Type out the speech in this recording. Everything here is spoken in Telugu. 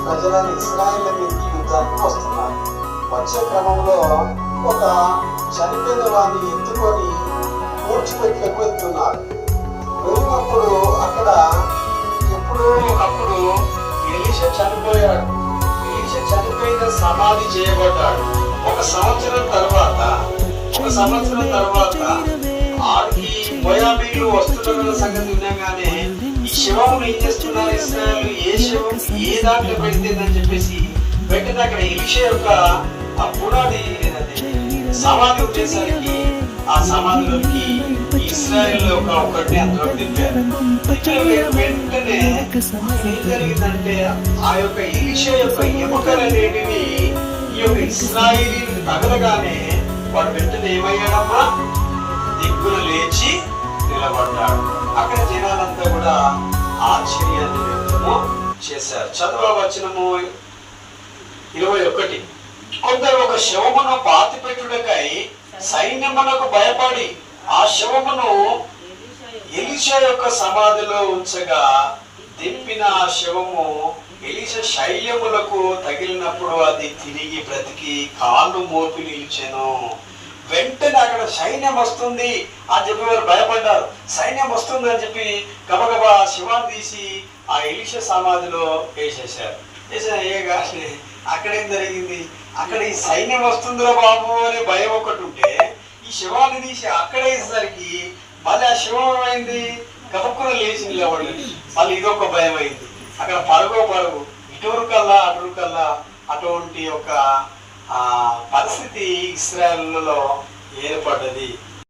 ప్రజలను ఇశ్రాయేలు మీదకి యుద్ధానికి వస్తున్నారు. వచ్చే క్రమంలో ఒక చనిపోయిన వాడిని ఎత్తుకొని పూడ్చిపెట్టుకు వెళ్తున్నారు. వెళ్ళినప్పుడు అక్కడ ఎప్పుడో ఒకప్పుడు ఎలీషా చనిపోయాడు. ఎలీషా చనిపోయిన సమాధి చేయబడ్డాడు. ఒక సంవత్సరం తర్వాత ఆడికి మోయాబీయులు వస్తున్న సంగతి వినగానే ఈ శవమును ఏం చేస్తున్నారు ఇశ్రాయేలు, ఏ శవం ఏ దాంట్లో పెడితేందని చెప్పేసి వెంటనే అక్కడ ఎలీషా యొక్క ఆ పునాది సమాధి ఉండేసరికి ఆ సమాధిలోకి ఇశ్రాయేల్ ఒకటి అందులో దింపారు. వెంటనే ఏం జరిగిందంటే ఆ యొక్క ఎలీషా యొక్క ఎముకలు అనేటివి ఈ యొక్క ఇశ్రాయేలీని తగలగానే వాడు వెంటనే ఏమయ్యాడమ్మా, దిగ్గున లేచి నిలబడ్డాడు. అక్కడ జనాలంతా కూడా ఆశ్చర్యాన్ని వ్యక్తము చేశారు. చదవవచనము 21. కొందరు ఒక శవమును పాతిపెట్టుటకై సైన్యమునకు భయపడి ఆ శవమును ఎలీషా యొక్క సమాధిలో ఉంచగా దింపిన ఆ శవము ఎలీషా శైల్యములకు తగిలినప్పుడు అది తిరిగి బ్రతికి కాళ్ళు మోపి నిలిచెను. వెంటనే అక్కడ సైన్యం వస్తుంది అని చెప్పి వారు భయపడ్డారు. సైన్యం వస్తుంది అని చెప్పి గబగబా శివాన్ని తీసి ఆ ఎలీషా సమాధిలో వేసేసారు. అక్కడేం జరిగింది, అక్కడ ఈ సైన్యం వస్తుందిరా బాబు అనే భయం ఒకటి ఉంటే ఈ శవాన్ని తీసి అక్కడ వేసేసరికి మళ్ళీ ఆ శివం అయింది గబక్కున లేచి నిలబడలేదు. మళ్ళీ ఇదొక భయం అయింది. అక్కడ పరుగు ఇటూరు కల్లా అటువంటి ఒక పరిస్థితి ఇశ్రాయేలులో ఏర్పడ్డది.